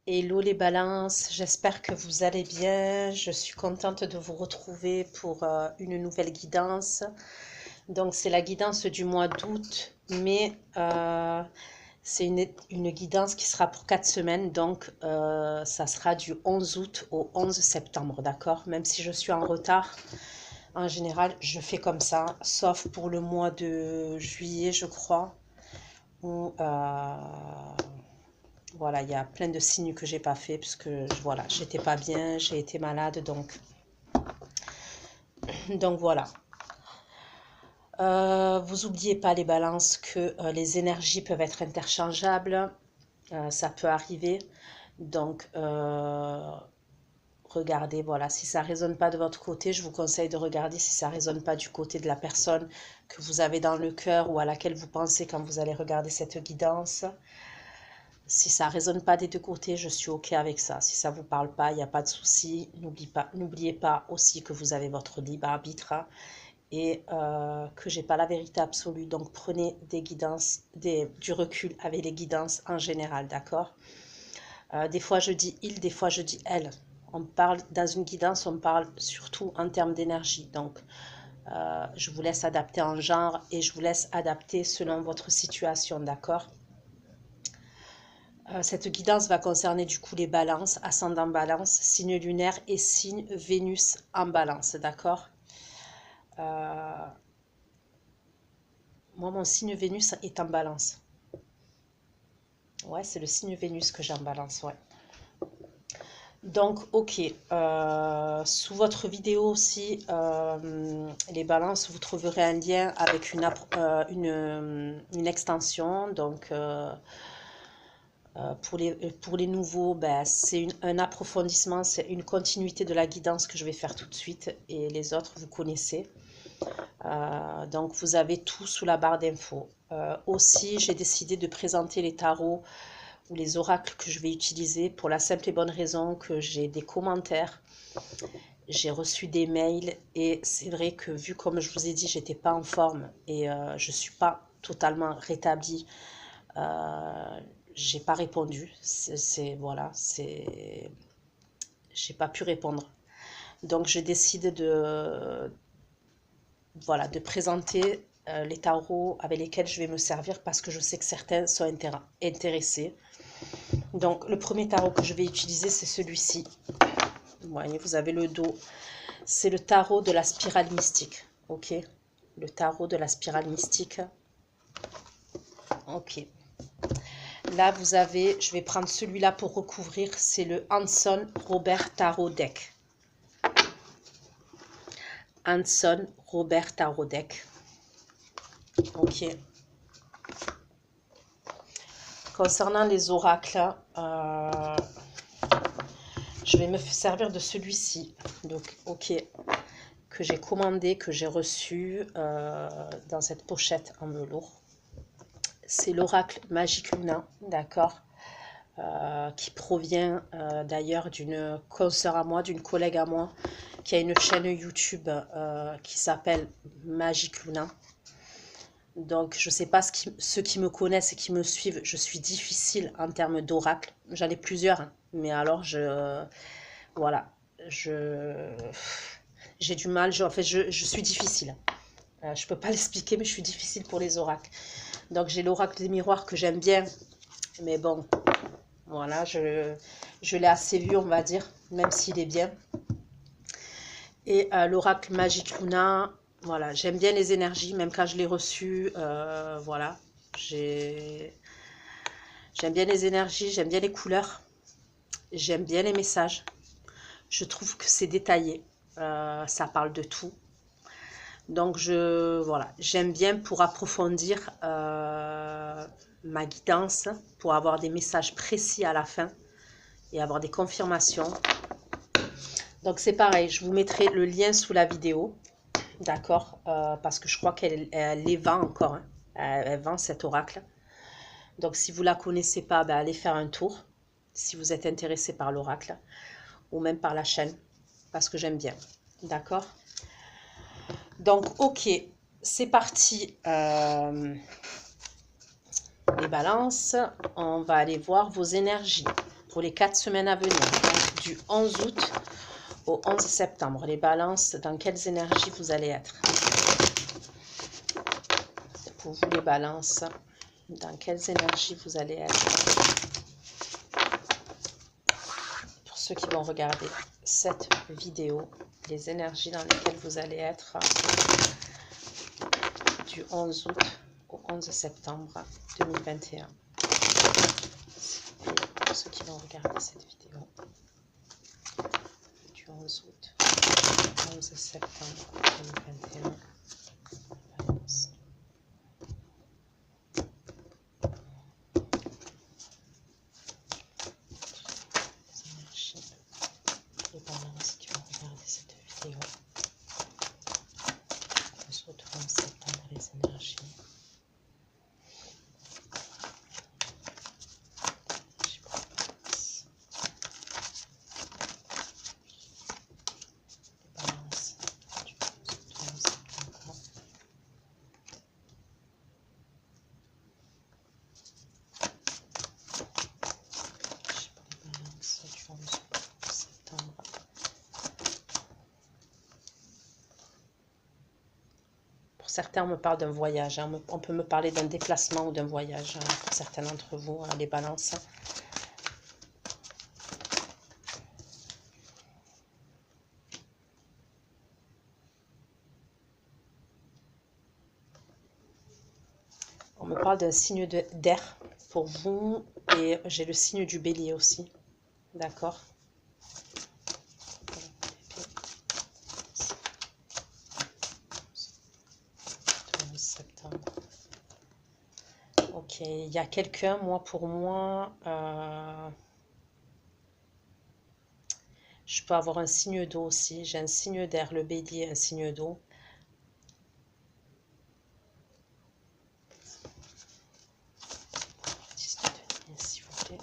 Hello les balances, j'espère que vous allez bien. Je suis contente de vous retrouver pour une nouvelle guidance. Donc c'est la guidance du mois d'août, mais c'est une guidance qui sera pour 4 semaines. Donc ça sera du 11 août au 11 septembre, d'accord? Même si je suis en retard, en général je fais comme ça, sauf pour le mois de juillet je crois, où voilà, il y a plein de signes que j'ai pas fait parce que voilà, j'étais pas bien, j'ai été malade, donc voilà. Vous oubliez pas les balances que les énergies peuvent être interchangeables, ça peut arriver. Donc regardez, voilà, si ça résonne pas de votre côté, je vous conseille de regarder si ça résonne pas du côté de la personne que vous avez dans le cœur ou à laquelle vous pensez quand vous allez regarder cette guidance. Si ça ne résonne pas des deux côtés, je suis OK avec ça. Si ça ne vous parle pas, il n'y a pas de souci. N'oubliez pas aussi que vous avez votre libre arbitre, hein, et que j'ai pas la vérité absolue. Donc prenez des guidances, du recul avec les guidances en général, d'accord? Des fois je dis il, des fois je dis elle. On parle dans une guidance, on parle surtout en termes d'énergie. Donc je vous laisse adapter en genre et je vous laisse adapter selon votre situation, d'accord? Cette guidance va concerner du coup les balances, ascendant balance, signe lunaire et signe Vénus en balance, d'accord? euh, Moi, mon signe Vénus est en balance. Ouais, c'est le signe Vénus que j'ai en balance, ouais. Donc, ok. Sous votre vidéo aussi, les balances, vous trouverez un lien avec une extension. Donc, pour les nouveaux, ben, c'est un approfondissement, c'est une continuité de la guidance que je vais faire tout de suite. Et les autres, vous connaissez. Donc, vous avez tout sous la barre d'infos. Aussi, j'ai décidé de présenter les tarots ou les oracles que je vais utiliser pour la simple et bonne raison que j'ai des commentaires. J'ai reçu des mails et c'est vrai que vu comme je vous ai dit, j'étais pas en forme et je suis pas totalement rétablie. J'ai pas répondu. Voilà, j'ai pas pu répondre. Donc je décide voilà, de présenter les tarots avec lesquels je vais me servir parce que je sais que certains sont intéressés. Donc le premier tarot que je vais utiliser, c'est celui-ci. Vous voyez, vous avez le dos. C'est le tarot de la spirale mystique. Ok, le tarot de la spirale mystique. Ok. Là, vous avez, je vais prendre celui-là pour recouvrir, c'est le Hanson Robert Tarot Deck. Hanson Robert Tarot Deck. Ok. Concernant les oracles, je vais me servir de celui-ci. Donc, ok, que j'ai commandé, que j'ai reçu dans cette pochette en velours. C'est l'oracle Magique Luna, d'accord, qui provient d'ailleurs d'une consoeur à moi, d'une collègue à moi, qui a une chaîne YouTube qui s'appelle Magique Luna. Donc, je ne sais pas ceux qui me connaissent et qui me suivent, je suis difficile en termes d'oracle. J'en ai plusieurs, hein, mais alors, voilà, j'ai du mal, en fait, je suis difficile. Je ne peux pas l'expliquer, mais je suis difficile pour les oracles. Donc, j'ai l'oracle des miroirs que j'aime bien, mais bon, voilà, je l'ai assez vu, on va dire, même s'il est bien. Et l'oracle Magique Luna, voilà, j'aime bien les énergies, même quand je l'ai reçu, voilà, j'aime bien les énergies, j'aime bien les couleurs, j'aime bien les messages. Je trouve que c'est détaillé, ça parle de tout. Donc voilà, j'aime bien pour approfondir ma guidance, pour avoir des messages précis à la fin et avoir des confirmations. Donc c'est pareil, je vous mettrai le lien sous la vidéo, d'accord, parce que je crois qu'elle les vend encore, hein. Elle vend cet oracle. Donc si vous ne la connaissez pas, ben, allez faire un tour, si vous êtes intéressé par l'oracle, ou même par la chaîne, parce que j'aime bien, d'accord. Donc ok, c'est parti, les balances, on va aller voir vos énergies pour les 4 semaines à venir, donc du 11 août au 11 septembre. Les balances, dans quelles énergies vous allez être? Pour vous les balances, dans quelles énergies vous allez être? Pour ceux qui vont regarder cette vidéo, les énergies dans lesquelles vous allez être du 11 août au 11 septembre 2021. Et pour ceux qui vont regarder cette vidéo, du 11 août au 11 septembre 2021. Balance. Les balances qui vont regarder cette vidéo. On se retrouve en septembre, les énergies. Certains me parlent d'un voyage, hein. On peut me parler d'un déplacement ou d'un voyage, hein, pour certains d'entre vous, hein, les balances. On me parle d'un signe d'air pour vous et j'ai le signe du bélier aussi, d'accord? Septembre. Ok, il y a quelqu'un, pour moi, je peux avoir un signe d'eau aussi. J'ai un signe d'air, le bélier, un signe d'eau. S'il vous plaît.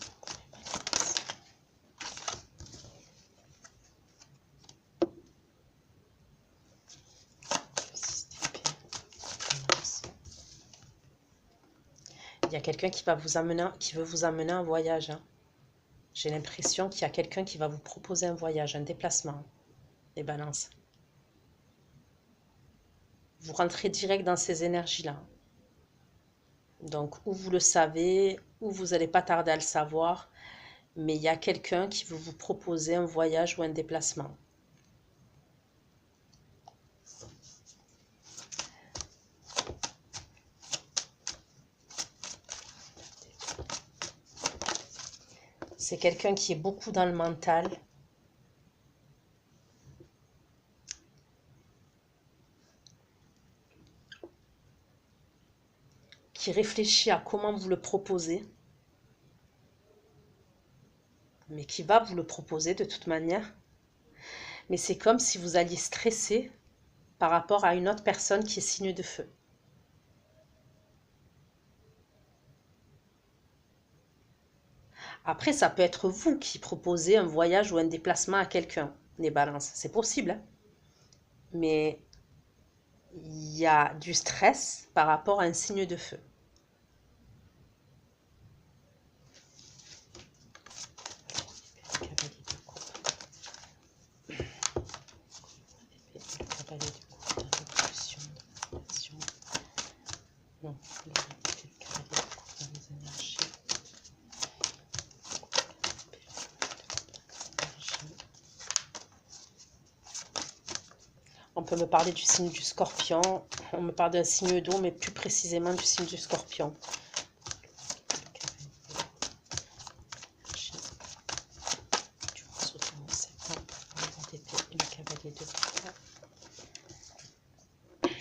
Il y a quelqu'un qui va vous amener, qui veut vous amener un voyage, hein. J'ai l'impression qu'il y a quelqu'un qui va vous proposer un voyage, un déplacement, les balances. Vous rentrez direct dans ces énergies-là. Donc, ou vous le savez, ou vous n'allez pas tarder à le savoir, mais il y a quelqu'un qui veut vous proposer un voyage ou un déplacement. C'est quelqu'un qui est beaucoup dans le mental. Qui réfléchit à comment vous le proposer. Mais qui va vous le proposer de toute manière. Mais c'est comme si vous alliez stresser par rapport à une autre personne qui est signe de feu. Après, ça peut être vous qui proposez un voyage ou un déplacement à quelqu'un, les balances. C'est possible, hein. Mais il y a du stress par rapport à un signe de feu. Non, on peut me parler du signe du scorpion. On me parle d'un signe d'eau, mais plus précisément du signe du scorpion.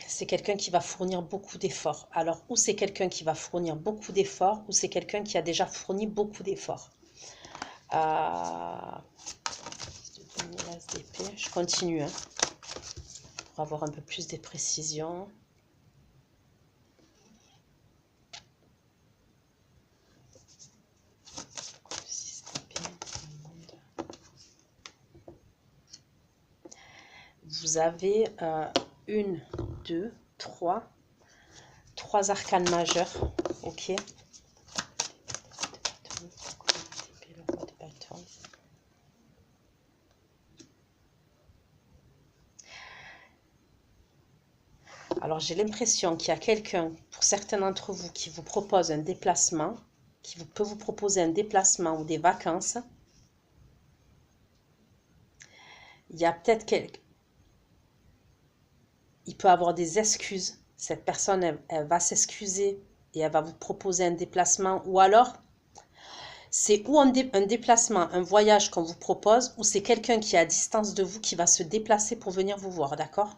C'est quelqu'un qui va fournir beaucoup d'efforts. Alors, ou c'est quelqu'un qui va fournir beaucoup d'efforts, ou c'est quelqu'un qui a déjà fourni beaucoup d'efforts. Je continue, hein, pour avoir un peu plus de précision. Vous avez 1, 2, 3 arcanes majeures, ok. Alors, j'ai l'impression qu'il y a quelqu'un, pour certains d'entre vous, qui vous propose un déplacement, peut vous proposer un déplacement ou des vacances. Il y a peut-être quelqu'un... Il peut avoir des excuses. Cette personne, elle va s'excuser et elle va vous proposer un déplacement. Ou alors, c'est ou un déplacement, un voyage qu'on vous propose, ou c'est quelqu'un qui est à distance de vous qui va se déplacer pour venir vous voir, d'accord?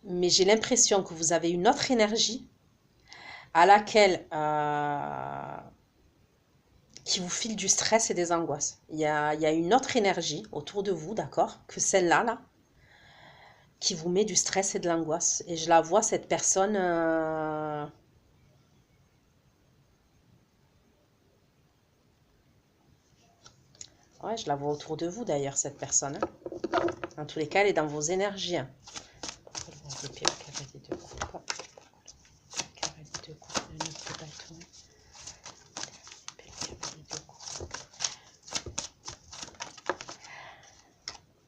Mais j'ai l'impression que vous avez une autre énergie à laquelle qui vous file du stress et des angoisses. Il y a une autre énergie autour de vous, d'accord, que celle-là, là, qui vous met du stress et de l'angoisse. Et je la vois, cette personne... Ouais, je la vois autour de vous, d'ailleurs, cette personne. Hein. En tous les cas, elle est dans vos énergies. Hein.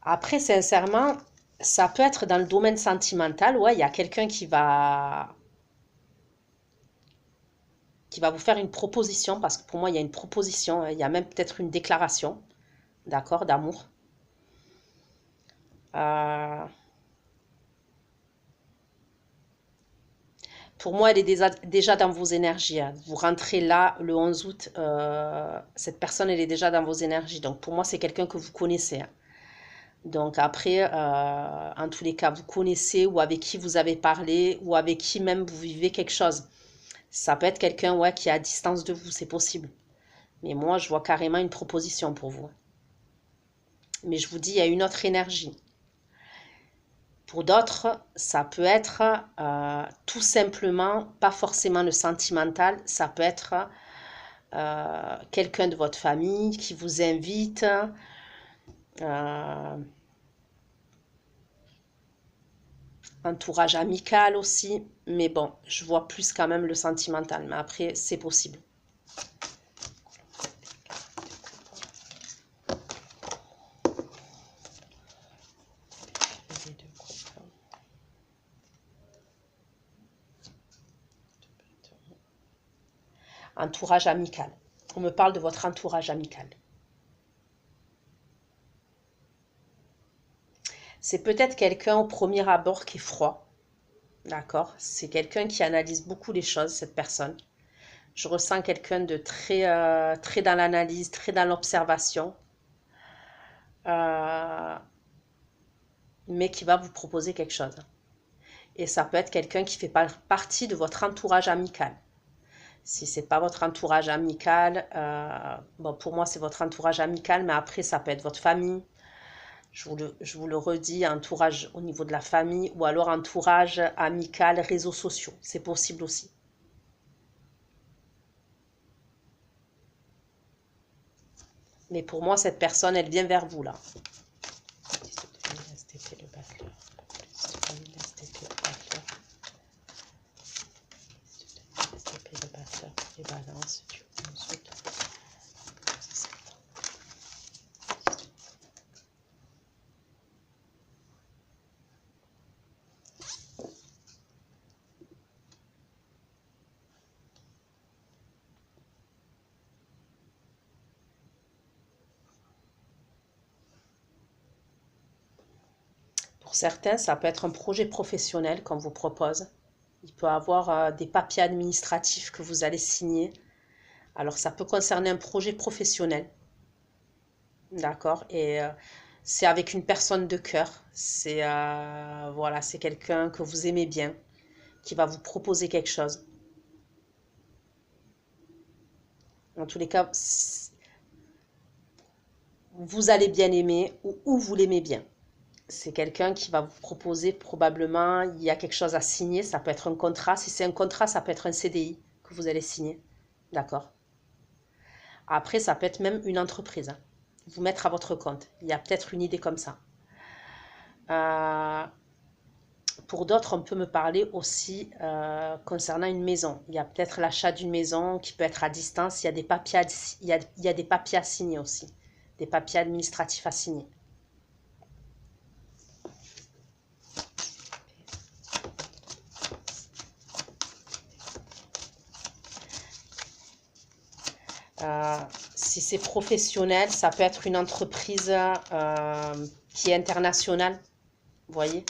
Après, sincèrement, ça peut être dans le domaine sentimental. Ouais, il y a quelqu'un qui va vous faire une proposition, parce que pour moi, il y a une proposition. Il y a même peut-être une déclaration, d'accord, d'amour. Pour moi, elle est déjà dans vos énergies. Hein. Vous rentrez là le 11 août, cette personne, elle est déjà dans vos énergies. Donc, pour moi, c'est quelqu'un que vous connaissez. Hein. Donc, après, en tous les cas, vous connaissez ou avec qui vous avez parlé ou avec qui même vous vivez quelque chose. Ça peut être quelqu'un ouais, qui est à distance de vous, c'est possible. Mais moi, je vois carrément une proposition pour vous. Mais je vous dis, il y a une autre énergie. Pour d'autres, ça peut être tout simplement, pas forcément le sentimental, ça peut être quelqu'un de votre famille qui vous invite, entourage amical aussi, mais bon, je vois plus quand même le sentimental, mais après, c'est possible. Entourage amical. On me parle de votre entourage amical. C'est peut-être quelqu'un au premier abord qui est froid. D'accord? C'est quelqu'un qui analyse beaucoup les choses, cette personne. Je ressens quelqu'un de très, très dans l'analyse, très dans l'observation. Mais qui va vous proposer quelque chose. Et ça peut être quelqu'un qui fait partie de votre entourage amical. Si ce n'est pas votre entourage amical, bon, pour moi c'est votre entourage amical, mais après ça peut être votre famille. Je vous le redis, entourage au niveau de la famille ou alors entourage amical, réseaux sociaux. C'est possible aussi. Mais pour moi, cette personne, elle vient vers vous là. Pour certains, ça peut être un projet professionnel qu'on vous propose. Il peut y avoir des papiers administratifs que vous allez signer. Alors, ça peut concerner un projet professionnel. D'accord? Et c'est avec une personne de cœur. C'est voilà, c'est quelqu'un que vous aimez bien, qui va vous proposer quelque chose. En tous les cas, vous allez bien aimer ou vous l'aimez bien. C'est quelqu'un qui va vous proposer probablement, il y a quelque chose à signer, ça peut être un contrat. Si c'est un contrat, ça peut être un CDI que vous allez signer. D'accord? Après, ça peut être même une entreprise. Hein. Vous mettre à votre compte. Il y a peut-être une idée comme ça. Pour d'autres, on peut me parler aussi concernant une maison. Il y a peut-être l'achat d'une maison qui peut être à distance. Il y a des papiers il y a des papiers à signer aussi. des papiers administratifs à signer. Si c'est professionnel, ça peut être une entreprise qui est internationale, vous voyez.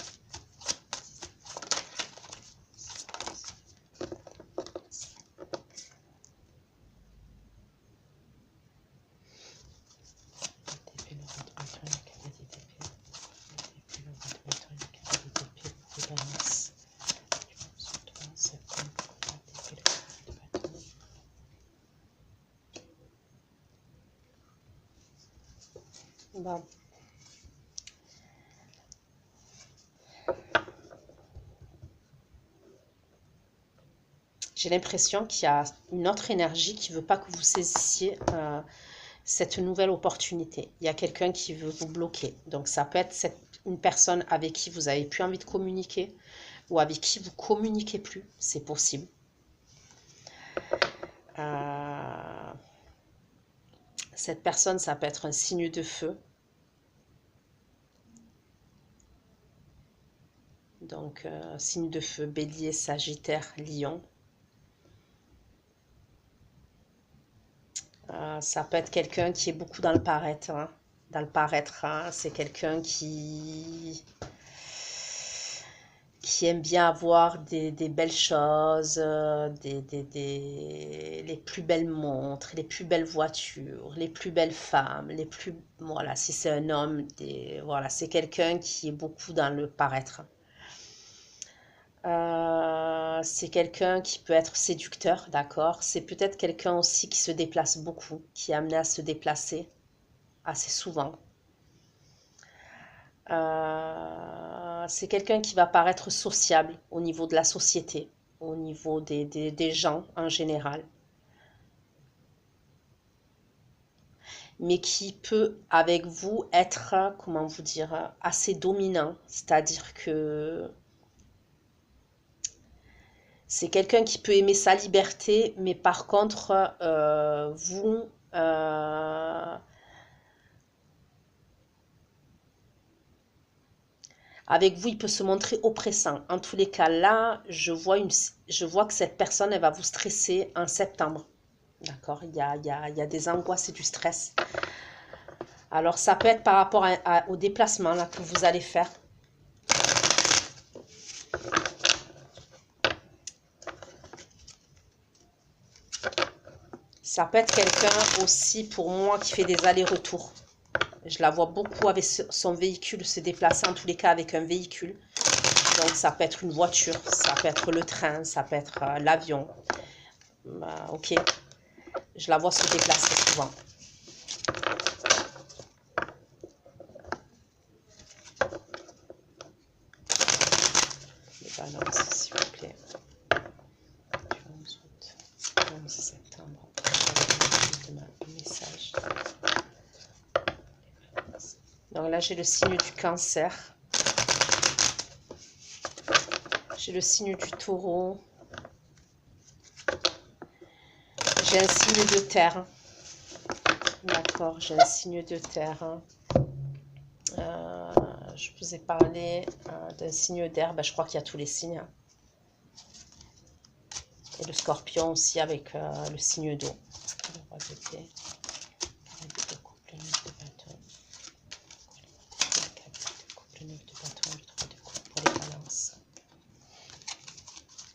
Bon. J'ai l'impression qu'il y a une autre énergie qui ne veut pas que vous saisissiez cette nouvelle opportunité. Il y a quelqu'un qui veut vous bloquer. Donc ça peut être une personne avec qui vous n'avez plus envie de communiquer ou avec qui vous ne communiquez plus. C'est possible. Cette personne, ça peut être un signe de feu. Donc, signe de feu, bélier, sagittaire, lion. Ça peut être quelqu'un qui est beaucoup dans le paraître. Hein. Dans le paraître, hein. C'est quelqu'un qui aime bien avoir des belles choses, les plus belles montres, les plus belles voitures, les plus belles femmes, les plus... Voilà, si c'est un homme, voilà, c'est quelqu'un qui est beaucoup dans le paraître. C'est quelqu'un qui peut être séducteur, d'accord. C'est peut-être quelqu'un aussi qui se déplace beaucoup, qui est amené à se déplacer assez souvent. C'est quelqu'un qui va paraître sociable au niveau de la société, au niveau des gens en général. Mais qui peut, avec vous, être, comment vous dire, assez dominant. C'est-à-dire que c'est quelqu'un qui peut aimer sa liberté, mais par contre, vous... avec vous, il peut se montrer oppressant. En tous les cas, là, je vois que cette personne, elle va vous stresser en septembre. D'accord, il y a des angoisses et du stress. Alors, ça peut être par rapport au déplacement là, que vous allez faire. Ça peut être quelqu'un aussi, pour moi, qui fait des allers-retours. Je la vois beaucoup avec son véhicule, se déplacer en tous les cas avec un véhicule. Donc, ça peut être une voiture, ça peut être le train, ça peut être l'avion. Ok. Je la vois se déplacer souvent. Les balances, s'il vous plaît. Du 11 août, 11 septembre. Message. Donc là, j'ai le signe du cancer. J'ai le signe du taureau. J'ai un signe de terre. D'accord, j'ai un signe de terre. Je vous ai parlé d'un signe d'air. Je crois qu'il y a tous les signes. Et le scorpion aussi avec le signe d'eau. Le roi d'épée. Le couple, le 9 de bâton. Le couple, le 9 de bâton, le 3 de coupe pour les balances.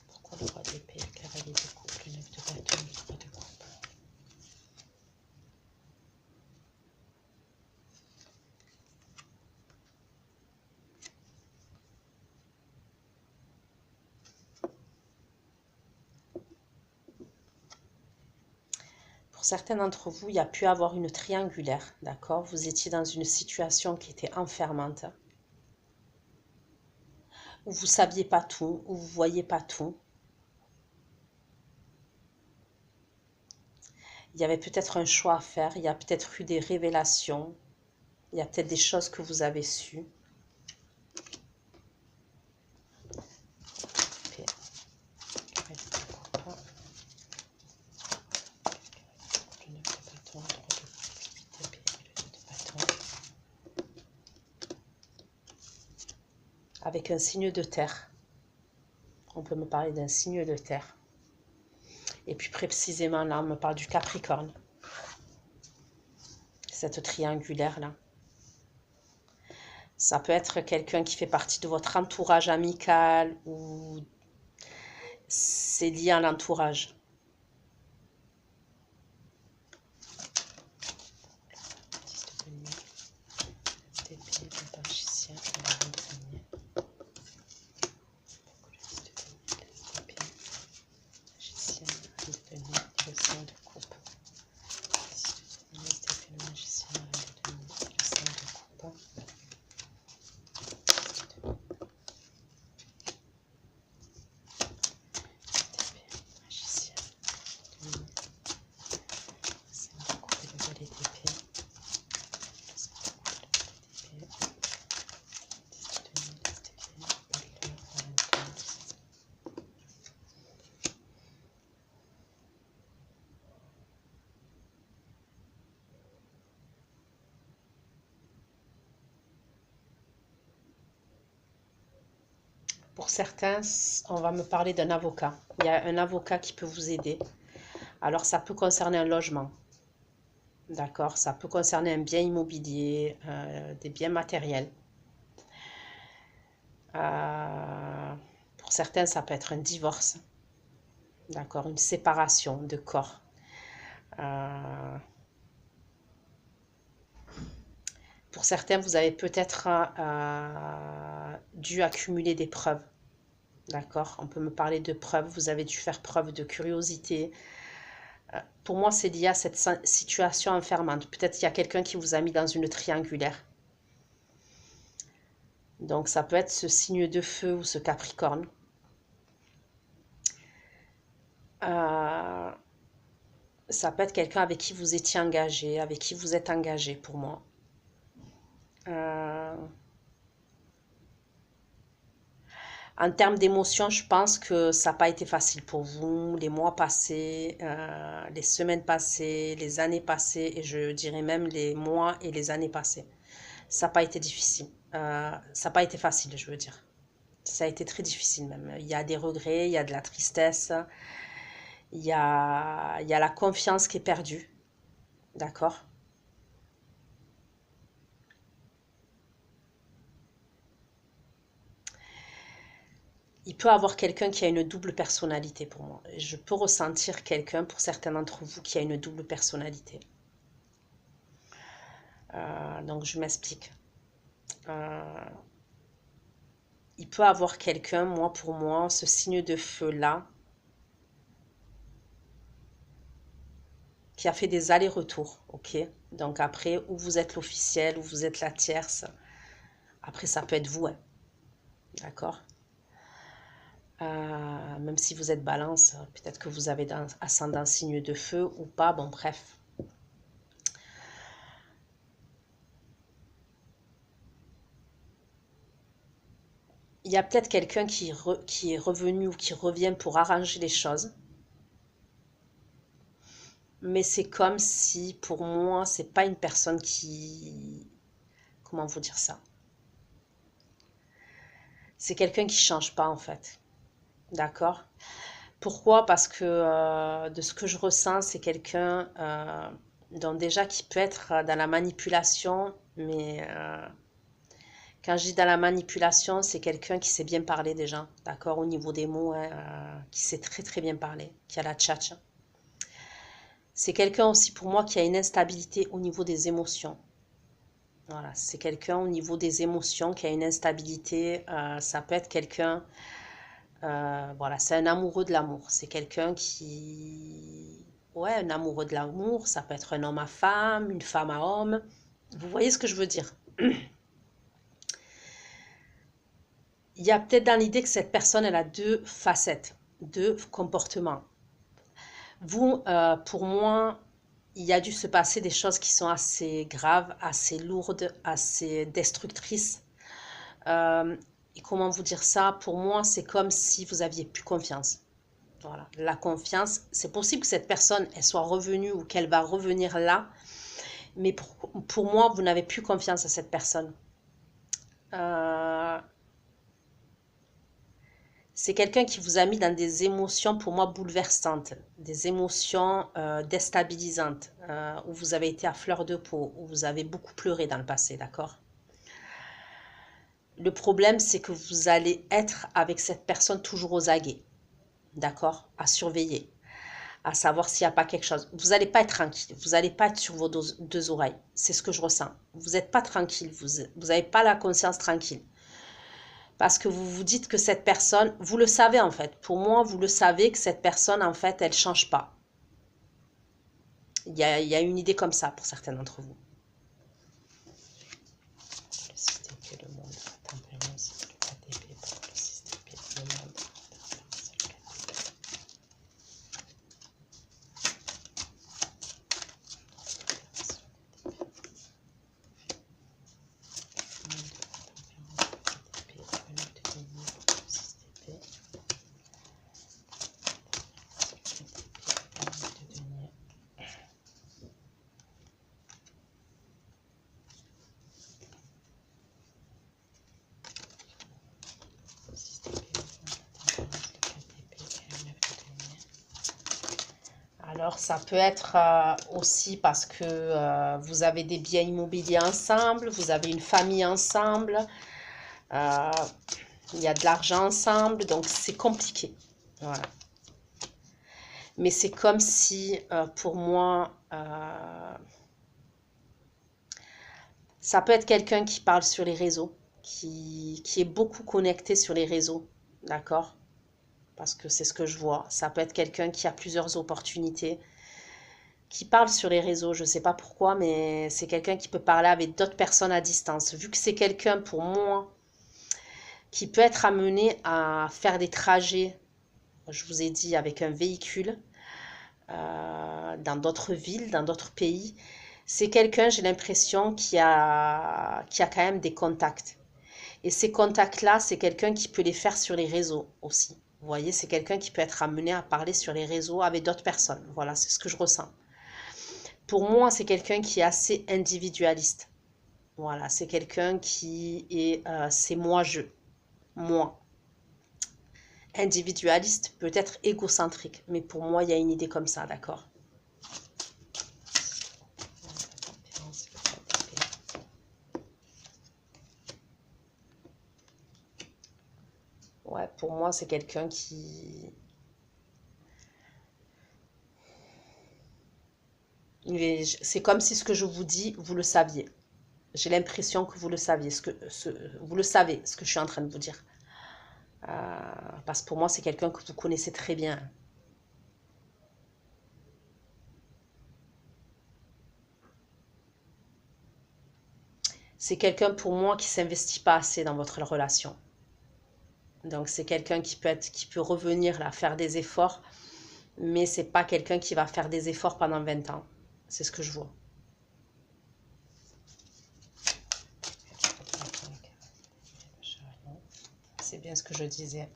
Pourquoi le roi d'épée, le cavalier de coupe, le 9 de bâton, le 3 de coupe? Pour certains d'entre vous, il y a pu avoir une triangulaire, d'accord? Vous étiez dans une situation qui était enfermante, où vous ne saviez pas tout, où vous ne voyiez pas tout. Il y avait peut-être un choix à faire, il y a peut-être eu des révélations, il y a peut-être des choses que vous avez sues. avec un signe de terre. On peut me parler d'un signe de terre. Et puis précisément là, on me parle du Capricorne. Cette triangulaire-là. Ça peut être quelqu'un qui fait partie de votre entourage amical ou c'est lié à l'entourage. Pour certains, on va me parler d'un avocat. Il y a un avocat qui peut vous aider. Alors, ça peut concerner un logement. D'accord? Ça peut concerner un bien immobilier, des biens matériels. Pour certains, ça peut être un divorce. D'accord? Une séparation de corps. Pour certains, vous avez peut-être dû accumuler des preuves. D'accord? On peut me parler de preuves. Vous avez dû faire preuve de curiosité. Pour moi, c'est lié à cette situation enfermante. Peut-être qu'il y a quelqu'un qui vous a mis dans une triangulaire. Donc, ça peut être ce signe de feu ou ce Capricorne. Ça peut être quelqu'un avec qui vous étiez engagé, avec qui vous êtes engagé pour moi. En termes d'émotions, je pense que ça n'a pas été facile pour vous, les mois passés, les semaines passées, les années passées, et je dirais même les mois et les années passées. Ça n'a pas été difficile. Ça n'a pas été facile, je veux dire. Ça a été très difficile même. Il y a des regrets, il y a de la tristesse, il y a la confiance qui est perdue. D'accord? Il peut avoir quelqu'un qui a une double personnalité pour moi. Je peux ressentir quelqu'un, pour certains d'entre vous, qui a une double personnalité. Donc, je m'explique. Il peut avoir quelqu'un, moi, pour moi, ce signe de feu-là, qui a fait des allers-retours, ok? Donc, après, où vous êtes l'officiel, où vous êtes la tierce. Après, ça peut être vous, hein. D'accord? Même si vous êtes balance, peut-être que vous avez ascendant signe de feu ou pas, bon bref. Il y a peut-être quelqu'un qui est revenu ou qui revient pour arranger les choses. Mais c'est comme si, pour moi, c'est pas une personne qui... Comment vous dire ça? C'est quelqu'un qui change pas, en fait. D'accord? Pourquoi? Parce que de ce que je ressens, c'est quelqu'un donc déjà qui peut être dans la manipulation, mais quand je dis dans la manipulation, c'est quelqu'un qui sait bien parler déjà, d'accord, au niveau des mots, hein, qui sait très très bien parler, qui a la tchatche. C'est quelqu'un aussi pour moi qui a une instabilité au niveau des émotions. Voilà, c'est quelqu'un au niveau des émotions qui a une instabilité. Ça peut être quelqu'un... voilà, c'est un amoureux de l'amour. C'est quelqu'un qui... Ouais, un amoureux de l'amour. Ça peut être un homme à femme, une femme à homme. Vous voyez ce que je veux dire? Il y a peut-être dans l'idée que cette personne, elle a deux facettes, deux comportements. Vous, pour moi, il y a dû se passer des choses qui sont assez graves, assez lourdes, assez destructrices. Et comment vous dire ça? Pour moi, c'est comme si vous aviez plus confiance. Voilà, la confiance, c'est possible que cette personne, elle soit revenue ou qu'elle va revenir là, mais pour moi, vous n'avez plus confiance à cette personne. C'est quelqu'un qui vous a mis dans des émotions, pour moi, bouleversantes, des émotions déstabilisantes, où vous avez été à fleur de peau, où vous avez beaucoup pleuré dans le passé, d'accord? Le problème, c'est que vous allez être avec cette personne toujours aux aguets, d'accord? À surveiller, à savoir s'il n'y a pas quelque chose. Vous n'allez pas être tranquille, vous n'allez pas être sur vos deux oreilles. C'est ce que je ressens. Vous n'êtes pas tranquille, vous n'avez pas la conscience tranquille. Parce que vous vous dites que cette personne, vous le savez en fait. Pour moi, vous le savez que cette personne, en fait, elle ne change pas. Il y a une idée comme ça pour certains d'entre vous. Le système P, le monde, tempérance, le KTP, le système P, le monde, tempérance, le KTP. Alors, ça peut être aussi parce que vous avez des biens immobiliers ensemble, vous avez une famille ensemble, il y a de l'argent ensemble, donc c'est compliqué. Voilà. Mais c'est comme si, pour moi, ça peut être quelqu'un qui parle sur les réseaux, qui est beaucoup connecté sur les réseaux, d'accord? Parce que c'est ce que je vois. Ça peut être quelqu'un qui a plusieurs opportunités, qui parle sur les réseaux, je ne sais pas pourquoi, mais c'est quelqu'un qui peut parler avec d'autres personnes à distance. Vu que c'est quelqu'un, pour moi, qui peut être amené à faire des trajets, je vous ai dit, avec un véhicule, dans d'autres villes, dans d'autres pays, c'est quelqu'un, j'ai l'impression, qui a quand même des contacts. Et ces contacts-là, c'est quelqu'un qui peut les faire sur les réseaux aussi. Vous voyez, c'est quelqu'un qui peut être amené à parler sur les réseaux avec d'autres personnes. Voilà, c'est ce que je ressens. Pour moi, c'est quelqu'un qui est assez individualiste. Voilà, c'est quelqu'un qui est, c'est moi-je, moi. Individualiste, peut-être égocentrique, mais pour moi, il y a une idée comme ça, d'accord? Ouais, pour moi, c'est quelqu'un qui... C'est comme si ce que je vous dis, vous le saviez. J'ai l'impression que vous le saviez, vous le savez, ce que je suis en train de vous dire. Parce que pour moi, c'est quelqu'un que vous connaissez très bien. C'est quelqu'un pour moi qui ne s'investit pas assez dans votre relation. Donc c'est quelqu'un qui peut revenir là, faire des efforts, mais c'est pas quelqu'un qui va faire des efforts pendant 20 ans. C'est ce que je vois. C'est bien ce que je disais.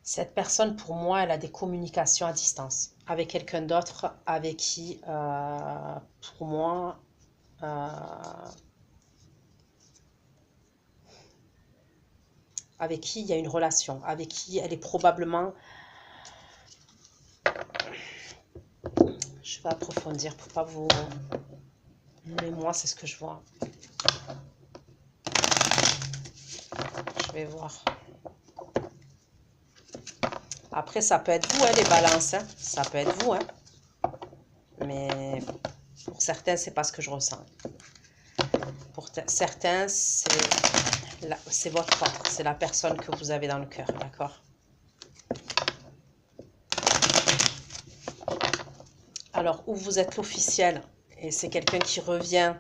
Cette personne, pour moi, elle a des communications à distance avec quelqu'un d'autre avec qui, pour moi, avec qui il y a une relation, avec qui elle est probablement... Je vais approfondir pour pas vous... Mais moi, c'est ce que je vois. Je vais voir. Après, ça peut être vous, hein, les balances. Hein. Ça peut être vous. Hein. Mais pour certains, c'est pas ce que je ressens. Pour certains, c'est votre offre. C'est la personne que vous avez dans le cœur. D'accord? Alors, où vous êtes l'officiel, et c'est quelqu'un qui revient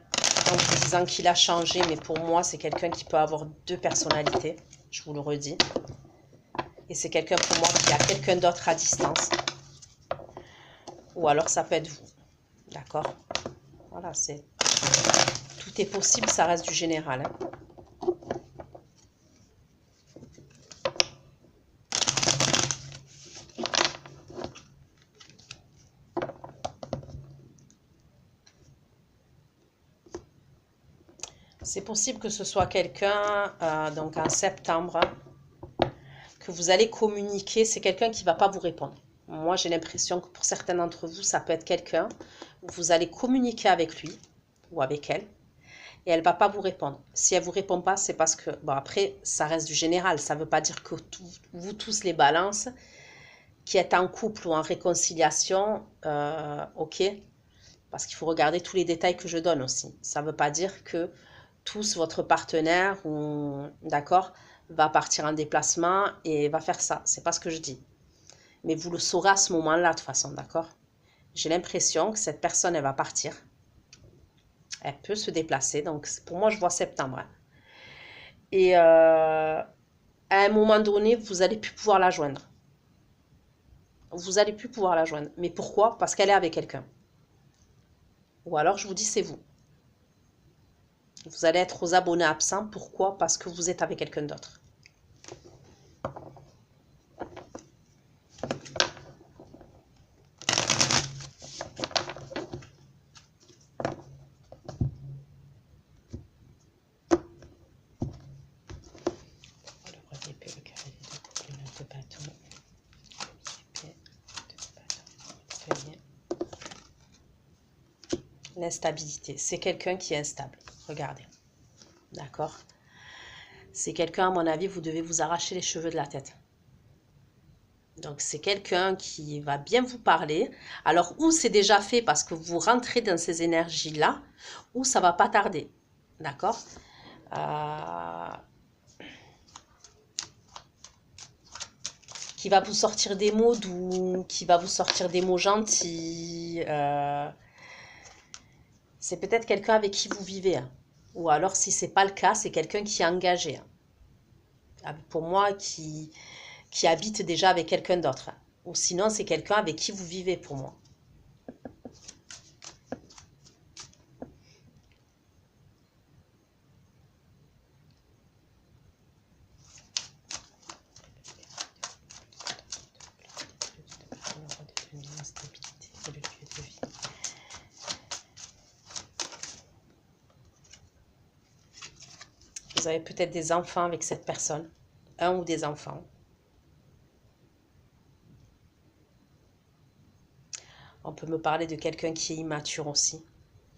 en vous disant qu'il a changé, mais pour moi, c'est quelqu'un qui peut avoir deux personnalités. Je vous le redis. Et c'est quelqu'un pour moi qui a quelqu'un d'autre à distance. Ou alors ça peut être vous. D'accord? Voilà, c'est... Tout est possible, ça reste du général. Hein. C'est possible que ce soit quelqu'un, donc en septembre, que vous allez communiquer. C'est quelqu'un qui ne va pas vous répondre. Moi, j'ai l'impression que pour certains d'entre vous, ça peut être quelqu'un où vous allez communiquer avec lui ou avec elle et elle ne va pas vous répondre. Si elle ne vous répond pas, c'est parce que... Bon, après, ça reste du général. Ça ne veut pas dire que vous tous les balances qui êtes en couple ou en réconciliation, ok, parce qu'il faut regarder tous les détails que je donne aussi. Ça ne veut pas dire que tous votre partenaire, ou d'accord, va partir en déplacement et va faire ça. C'est pas ce que je dis. Mais vous le saurez à ce moment-là de toute façon, d'accord? J'ai l'impression que cette personne, elle va partir. Elle peut se déplacer. Donc, pour moi, je vois septembre. Hein. Et à un moment donné, vous n'allez plus pouvoir la joindre. Vous n'allez plus pouvoir la joindre. Mais pourquoi? Parce qu'elle est avec quelqu'un. Ou alors, je vous dis, c'est vous. Vous allez être aux abonnés absents. Pourquoi? Parce que vous êtes avec quelqu'un d'autre. L'instabilité. C'est quelqu'un qui est instable. Regardez. D'accord? C'est quelqu'un, à mon avis, vous devez vous arracher les cheveux de la tête. Donc, c'est quelqu'un qui va bien vous parler. Alors, ou c'est déjà fait parce que vous rentrez dans ces énergies-là, ou ça va pas tarder. D'accord? Qui va vous sortir des mots doux, qui va vous sortir des mots gentils. C'est peut-être quelqu'un avec qui vous vivez. Hein. Ou alors, si ce n'est pas le cas, c'est quelqu'un qui est engagé. Hein. Pour moi, qui habite déjà avec quelqu'un d'autre. Hein. Ou sinon, c'est quelqu'un avec qui vous vivez pour moi. Vous avez peut-être des enfants avec cette personne, un ou des enfants. On peut me parler de quelqu'un qui est immature aussi.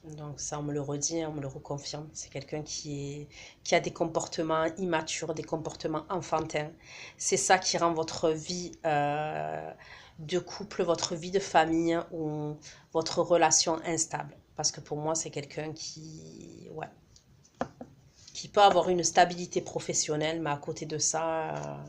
Donc ça, on me le redit, on me le reconfirme. C'est quelqu'un qui a des comportements immatures, des comportements enfantins. C'est ça qui rend votre vie de couple, votre vie de famille ou votre relation instable. Parce que pour moi, c'est quelqu'un qui peut avoir une stabilité professionnelle, mais à côté de ça...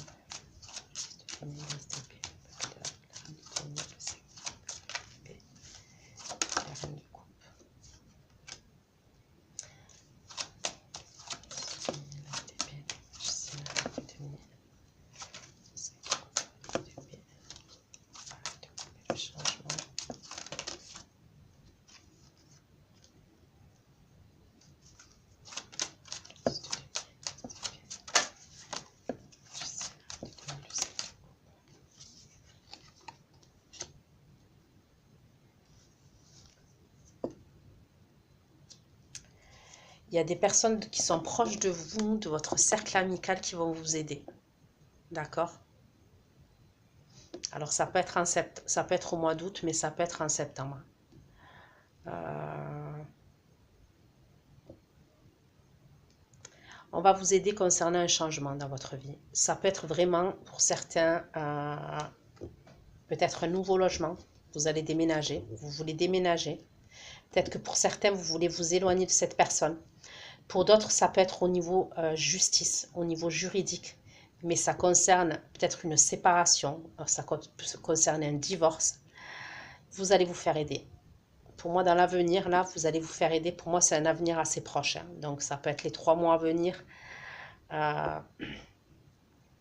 Il y a des personnes qui sont proches de vous, de votre cercle amical, qui vont vous aider. D'accord? Alors, ça peut être ça peut être au mois d'août, mais ça peut être en septembre. On va vous aider concernant un changement dans votre vie. Ça peut être vraiment, pour certains, peut-être un nouveau logement. Vous allez déménager, vous voulez déménager. Peut-être que pour certains, vous voulez vous éloigner de cette personne. Pour d'autres, ça peut être au niveau justice, au niveau juridique. Mais ça concerne peut-être une séparation, ça peut concerner un divorce. Vous allez vous faire aider. Pour moi, dans l'avenir, là, vous allez vous faire aider. Pour moi, c'est un avenir assez proche. Hein. Donc, ça peut être les 3 mois à venir.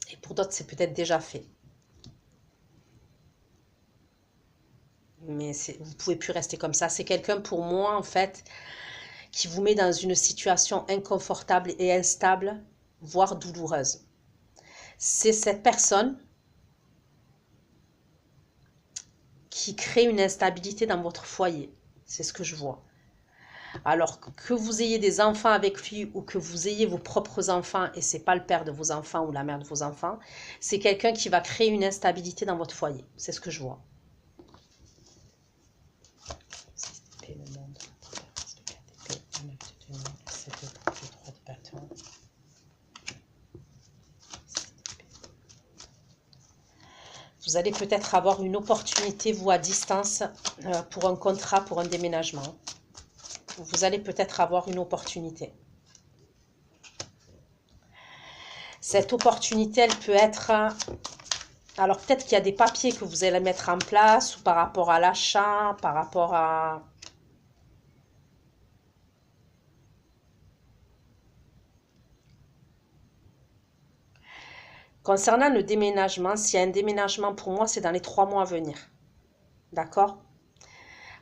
Et pour d'autres, c'est peut-être déjà fait. Mais vous ne pouvez plus rester comme ça. C'est quelqu'un, pour moi, en fait, qui vous met dans une situation inconfortable et instable, voire douloureuse. C'est cette personne qui crée une instabilité dans votre foyer. C'est ce que je vois. Alors, que vous ayez des enfants avec lui ou que vous ayez vos propres enfants et c'est pas le père de vos enfants ou la mère de vos enfants, c'est quelqu'un qui va créer une instabilité dans votre foyer. C'est ce que je vois. Vous allez peut-être avoir une opportunité, vous, à distance, pour un contrat, pour un déménagement. Vous allez peut-être avoir une opportunité. Cette opportunité, elle peut être... Alors, peut-être qu'il y a des papiers que vous allez mettre en place, ou par rapport à l'achat, par rapport à... Concernant le déménagement, s'il y a un déménagement, pour moi, c'est dans les 3 mois à venir. D'accord?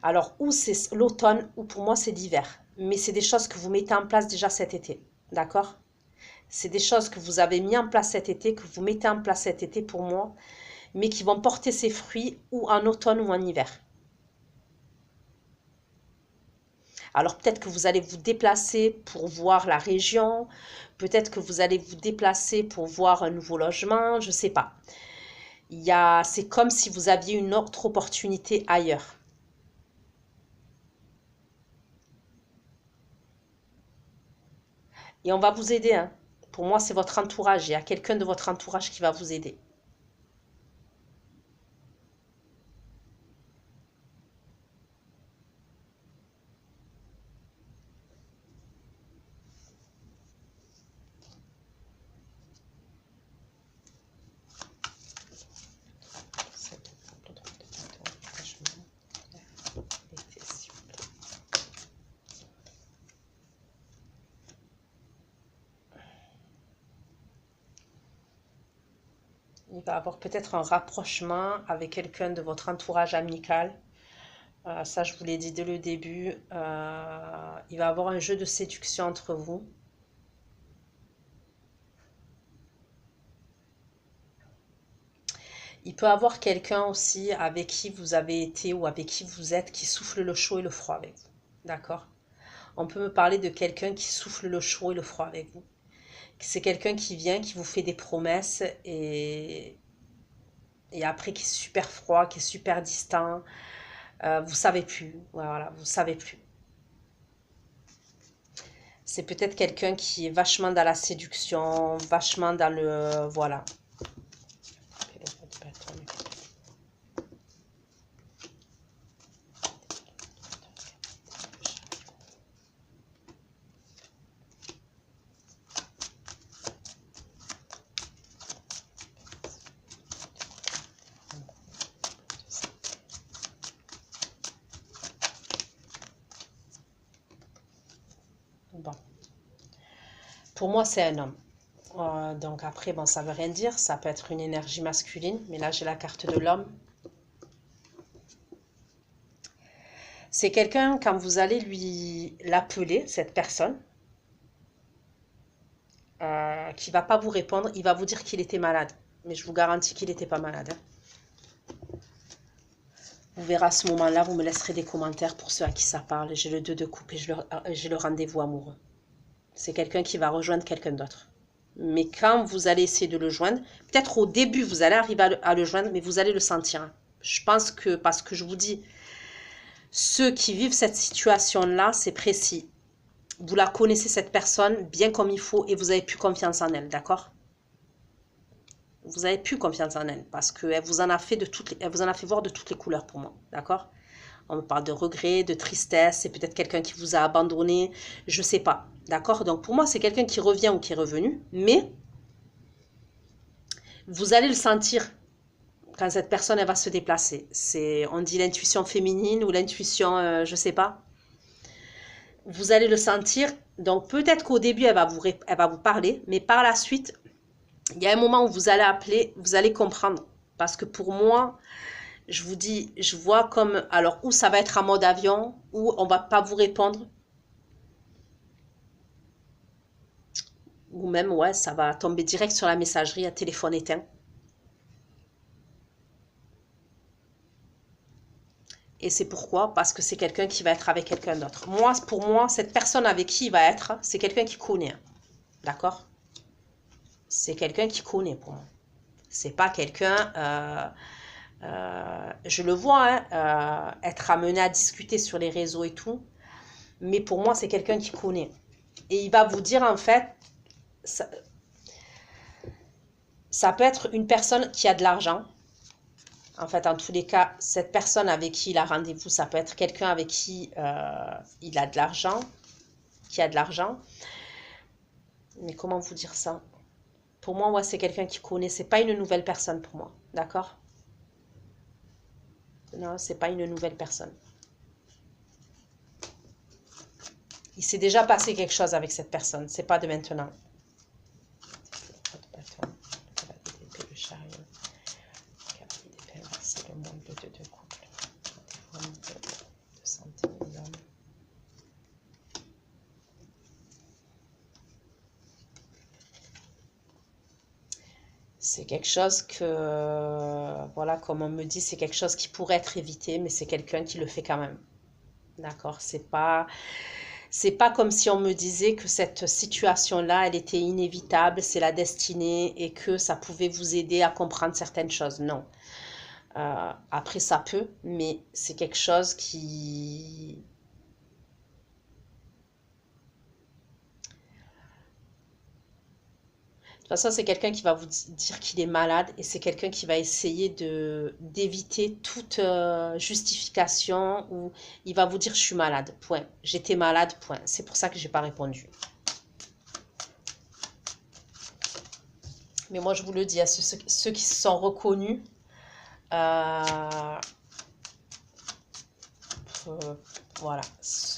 Alors, ou c'est l'automne, ou pour moi, c'est l'hiver. Mais c'est des choses que vous mettez en place déjà cet été. D'accord? C'est des choses que vous avez mis en place cet été, que vous mettez en place cet été pour moi, mais qui vont porter ses fruits ou en automne ou en hiver. Alors peut-être que vous allez vous déplacer pour voir la région, peut-être que vous allez vous déplacer pour voir un nouveau logement, je ne sais pas. C'est comme si vous aviez une autre opportunité ailleurs. Et on va vous aider, hein. Pour moi, c'est votre entourage. Il y a quelqu'un de votre entourage qui va vous aider. Il va avoir peut-être un rapprochement avec quelqu'un de votre entourage amical. Ça, je vous l'ai dit dès le début. Il va avoir un jeu de séduction entre vous. Il peut avoir quelqu'un aussi avec qui vous avez été ou avec qui vous êtes qui souffle le chaud et le froid avec vous. D'accord? On peut me parler de quelqu'un qui souffle le chaud et le froid avec vous. C'est quelqu'un qui vient, qui vous fait des promesses et après qui est super froid, qui est super distant. Vous savez plus. Voilà, vous savez plus. C'est peut-être quelqu'un qui est vachement dans la séduction, vachement dans le... Voilà. Bon. Pour moi, c'est un homme. Donc après, bon, ça veut rien dire. Ça peut être une énergie masculine. Mais là, j'ai la carte de l'homme. C'est quelqu'un, quand vous allez l'appeler, cette personne, qui va pas vous répondre, il va vous dire qu'il était malade. Mais je vous garantis qu'il n'était pas malade, hein. Vous verrez à ce moment-là, vous me laisserez des commentaires pour ceux à qui ça parle. J'ai le 2 de coupe et j'ai le rendez-vous amoureux. C'est quelqu'un qui va rejoindre quelqu'un d'autre. Mais quand vous allez essayer de le joindre, peut-être au début, vous allez arriver à le joindre, mais vous allez le sentir, hein. Je pense que, parce que je vous dis, ceux qui vivent cette situation-là, c'est précis. Vous la connaissez, cette personne, bien comme il faut, et vous avez plus confiance en elle, d'accord? Vous avez plus confiance en elle, parce qu'elle vous en a fait elle vous en a fait voir de toutes les couleurs pour moi, d'accord? On me parle de regret, de tristesse, c'est peut-être quelqu'un qui vous a abandonné, je sais pas, d'accord? Donc pour moi, c'est quelqu'un qui revient ou qui est revenu, mais vous allez le sentir quand cette personne elle va se déplacer. On dit l'intuition féminine ou l'intuition, je sais pas. Vous allez le sentir. Donc peut-être qu'au début, elle va vous parler, mais par la suite, il y a un moment où vous allez appeler, vous allez comprendre. Parce que pour moi, je vous dis, je vois comme, alors, ou ça va être en mode avion, ou on va pas vous répondre. Ou même, ouais, ça va tomber direct sur la messagerie à téléphone éteint. Et c'est pourquoi? Parce que c'est quelqu'un qui va être avec quelqu'un d'autre. Moi, pour moi, cette personne avec qui il va être, c'est quelqu'un qui connaît. D'accord? C'est quelqu'un qui connaît pour moi. C'est pas quelqu'un... je le vois, hein, être amené à discuter sur les réseaux et tout. Mais pour moi, c'est quelqu'un qui connaît. Et il va vous dire, en fait, ça peut être une personne qui a de l'argent. En fait, en tous les cas, cette personne avec qui il a rendez-vous, ça peut être quelqu'un avec qui il a de l'argent, qui a de l'argent. Mais comment vous dire ça? Pour moi, ouais, c'est quelqu'un qui connaît. C'est pas une nouvelle personne pour moi. D'accord? Non, c'est pas une nouvelle personne. Il s'est déjà passé quelque chose avec cette personne. C'est pas de maintenant. Le chariot. C'est le monde de deux couples. De santé, l'homme. C'est quelque chose que, voilà, comme on me dit, c'est quelque chose qui pourrait être évité, mais c'est quelqu'un qui le fait quand même. D'accord? C'est pas comme si on me disait que cette situation-là, elle était inévitable, c'est la destinée et que ça pouvait vous aider à comprendre certaines choses. Non. Après, ça peut, mais c'est quelque chose qui... De toute façon, c'est quelqu'un qui va vous dire qu'il est malade et c'est quelqu'un qui va essayer d'éviter toute justification ou il va vous dire je suis malade, point. J'étais malade, point. C'est pour ça que je n'ai pas répondu. Mais moi, je vous le dis, à ceux qui se sont reconnus, voilà,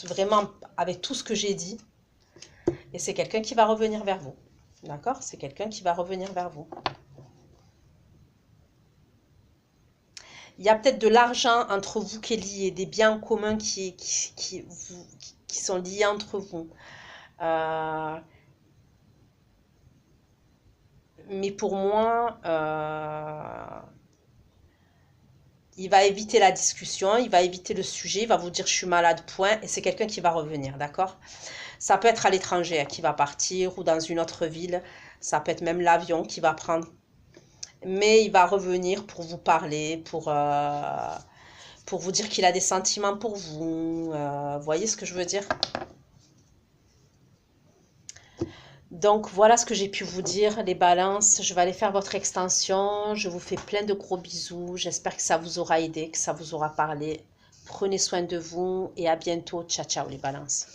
vraiment avec tout ce que j'ai dit, et c'est quelqu'un qui va revenir vers vous. D'accord? C'est quelqu'un qui va revenir vers vous. Il y a peut-être de l'argent entre vous qui est lié, des biens communs qui sont liés entre vous. Mais pour moi, il va éviter la discussion, il va éviter le sujet, il va vous dire je suis malade, point, et c'est quelqu'un qui va revenir, d'accord? Ça peut être à l'étranger qui va partir ou dans une autre ville, ça peut être même l'avion qui va prendre. Mais il va revenir pour vous parler, pour vous dire qu'il a des sentiments pour vous. Voyez ce que je veux dire? Donc, voilà ce que j'ai pu vous dire, les balances. Je vais aller faire votre extension. Je vous fais plein de gros bisous. J'espère que ça vous aura aidé, que ça vous aura parlé. Prenez soin de vous et à bientôt. Ciao, ciao, les balances.